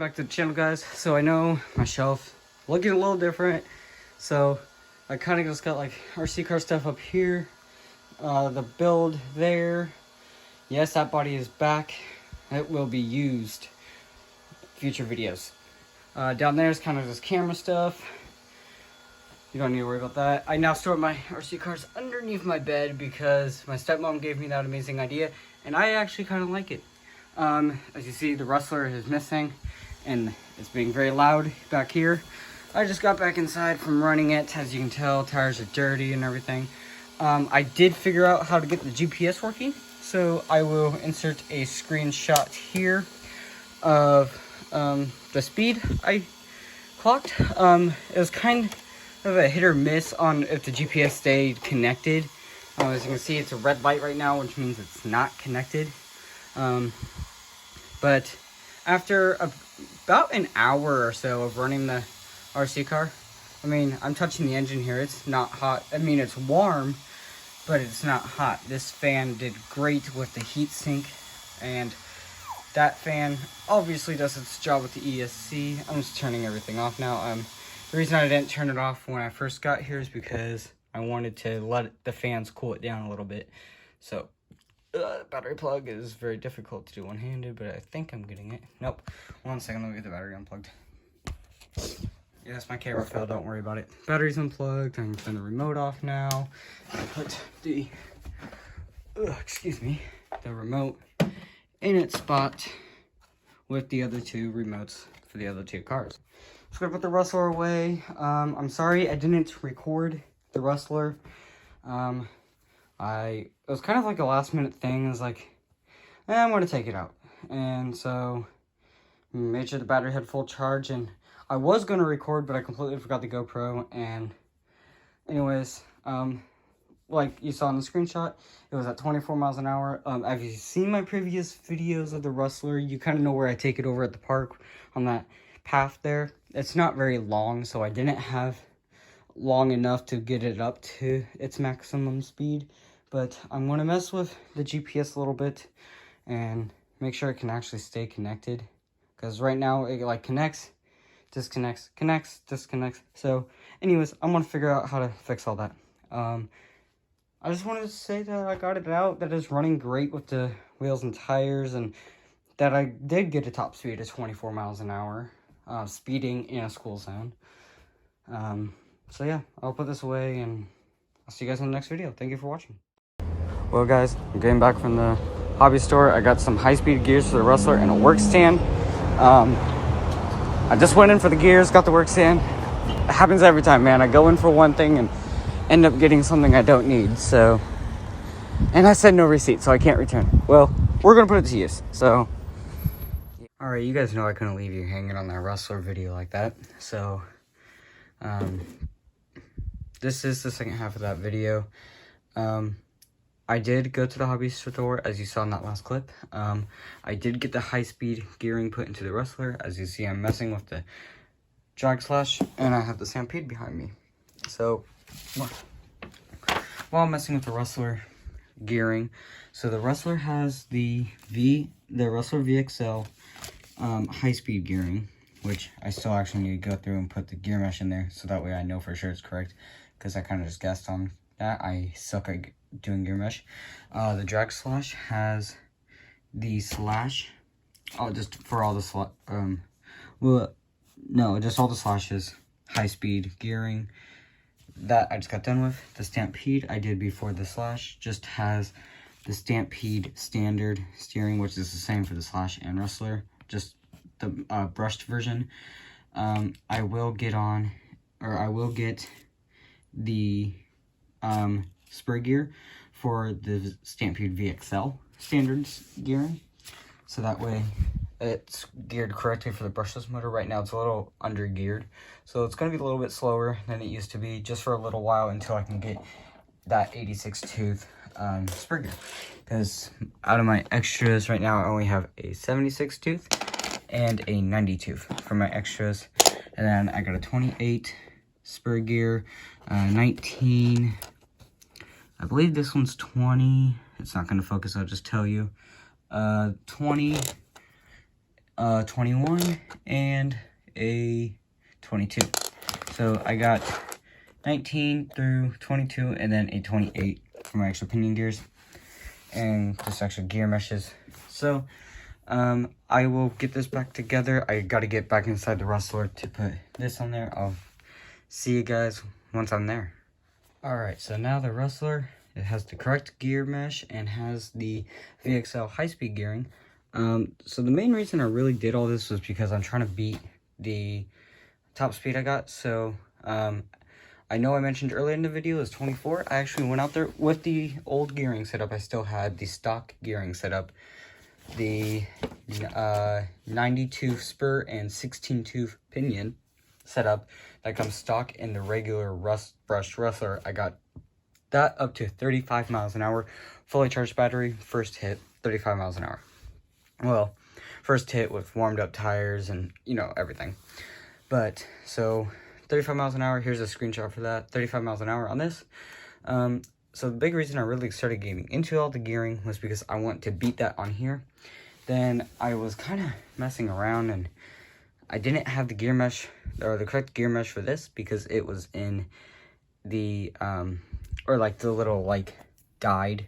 back to the channel, guys. So I know my shelf looking a little different, so I kind of just got like RC car stuff up here, the build there. Yes, that body is back. It will be used future videos. Down there is kind of just camera stuff. You don't need to worry about that. I now store my RC cars underneath my bed because my stepmom gave me that amazing idea, and I actually kind of like it. As you see, the Rustler is missing, and it's being very loud back here. I just got back inside from running it. As you can tell, tires are dirty and everything. I did figure out how to get the GPS working, so I will insert a screenshot here of the speed I clocked. It was kind of a hit or miss on if the GPS stayed connected. As you can see, it's a red light right now, which means it's not connected. But after about an hour or so of running the RC car, I mean, I'm touching the engine here. It's not hot. I mean, it's warm, but it's not hot. This fan did great with the heat sink, and that fan obviously does its job with the ESC. I'm just turning everything off now. The reason I didn't turn it off when I first got here is because I wanted to let the fans cool it down a little bit. So, battery plug is very difficult to do one-handed, but I think I'm getting it. Nope. 1 second, let me get the battery unplugged. Yes, my camera fell, don't worry about it. Battery's unplugged. I'm going to turn the remote off now. I put the, the remote in its spot with the other two remotes for the other two cars. Just gonna put the Rustler away. I'm sorry I didn't record the Rustler. It was kind of like a last minute thing. I was like, I'm gonna take it out. And so made sure the battery had full charge, and I was gonna record, but I completely forgot the GoPro. And anyways, like you saw in the screenshot, it was at 24 miles an hour. If you've seen my previous videos of the Rustler, you kind of know where I take it over at the park on that path there. It's not very long, so I didn't have long enough to get it up to its maximum speed. But I'm going to mess with the GPS a little bit and make sure it can actually stay connected. Because right now it like connects, disconnects, connects, disconnects. So anyways, I'm going to figure out how to fix all that. I just wanted to say that I got it out, that it's running great with the wheels and tires, and that I did get a top speed of 24 miles an hour, speeding in a school zone. So yeah, I'll put this away, and I'll see you guys in the next video. Thank you for watching. Well guys, I'm getting back from the hobby store. I got some high-speed gears for the Rustler and a work stand. I just went in for the gears, got the work stand. It happens every time, man. I go in for one thing and end up getting something I don't need, so. And I said no receipt, so I can't return it. Well, we're gonna put it to use, so. Alright, you guys know I couldn't leave you hanging on that Rustler video like that, so. This is the second half of that video. I did go to the hobby store, as you saw in that last clip. I did get the high-speed gearing put into the Rustler. As you see, I'm messing with the Traxxas, and I have the Stampede behind me. So, while I'm messing with the Rustler gearing, so the Rustler has the Rustler VXL high-speed gearing, which I still actually need to go through and put the gear mesh in there, so that way I know for sure it's correct, because I kind of just guessed on that. I suck at doing gear mesh. The Traxxas has the slash, just for all the just all the slashes, high-speed gearing. That I just got done with. The Stampede I did before the slash just has the Stampede standard steering, which is the same for the slash and Rustler, just the brushed version. I will get the spur gear for the Stampede VXL standards gearing, so that way it's geared correctly for the brushless motor. Right now it's a little under geared, so it's going to be a little bit slower than it used to be, just for a little while until I can get that 86 tooth spur gear, because out of my extras right now I only have a 76 tooth and a 90 tooth for my extras, and then I got a 28 spur gear, 19, I believe this one's 20, it's not going to focus, I'll just tell you, 20, 21 and a 22. So I got 19 through 22 and then a 28 for my extra pinion gears and just extra gear meshes. So I will get this back together. I got to get back inside the Rustler to put this on there. I'll see you guys once I'm there. Alright, so now the Rustler, it has the correct gear mesh and has the VXL high-speed gearing. So the main reason I really did all this was because I'm trying to beat the top speed I got. So I know I mentioned earlier in the video is 24. I actually went out there with the old gearing setup. I still had the stock gearing setup, the 92 spur and 16 tooth pinion setup that comes stock in the regular brushed Rustler. I got that up to 35 miles an hour, fully charged battery, first hit, 35 miles an hour. Well, first hit with warmed up tires and, you know, everything. But, so, 35 miles an hour, here's a screenshot for that, 35 miles an hour on this. So the big reason I really started getting into all the gearing was because I want to beat that on here. Then I was kind of messing around and I didn't have the gear mesh, or the correct gear mesh for this, because it was in the, or like the little like guide,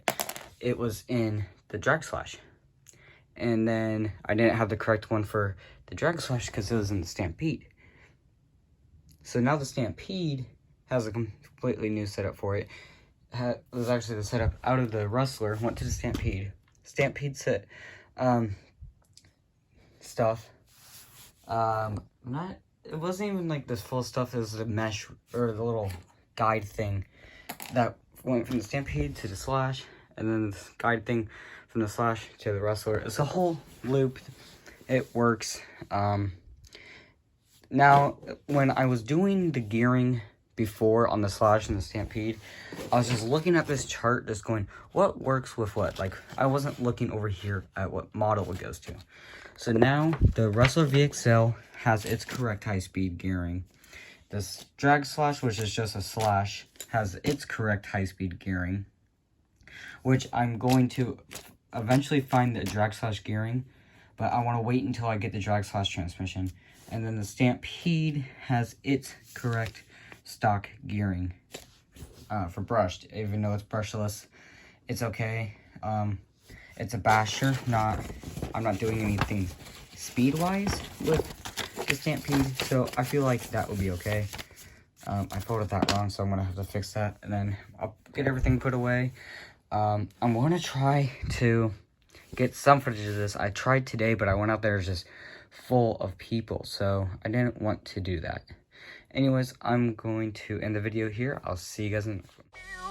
it was in the Traxxas. And then I didn't have the correct one for the Traxxas because it was in the Stampede. So now the Stampede has a completely new setup for it. It was actually the setup out of the Rustler, went to the Stampede. Stampede set stuff. It wasn't even like this full stuff. It was the mesh or the little guide thing that went from the Stampede to the Slash, and then the guide thing from the Slash to the Rustler. It's a whole loop. It works. Now, when I was doing the gearing before on the Slash and the Stampede, I was just looking at this chart, just going, what works with what? Like, I wasn't looking over here at what model it goes to. So now, the Rustler VXL has its correct high-speed gearing. This Traxxas, which is just a Slash, has its correct high-speed gearing, which I'm going to eventually find the Traxxas gearing, but I want to wait until I get the Traxxas transmission. And then the Stampede has its correct stock gearing for brushed. Even though it's brushless, it's okay. It's a basher, I'm not doing anything speed-wise with the Stampede, so I feel like that would be okay. I coded that wrong, so I'm going to have to fix that, and then I'll get everything put away. I'm going to try to get some footage of this. I tried today, but I went out there just full of people, so I didn't want to do that. Anyways, I'm going to end the video here. I'll see you guys in the next one.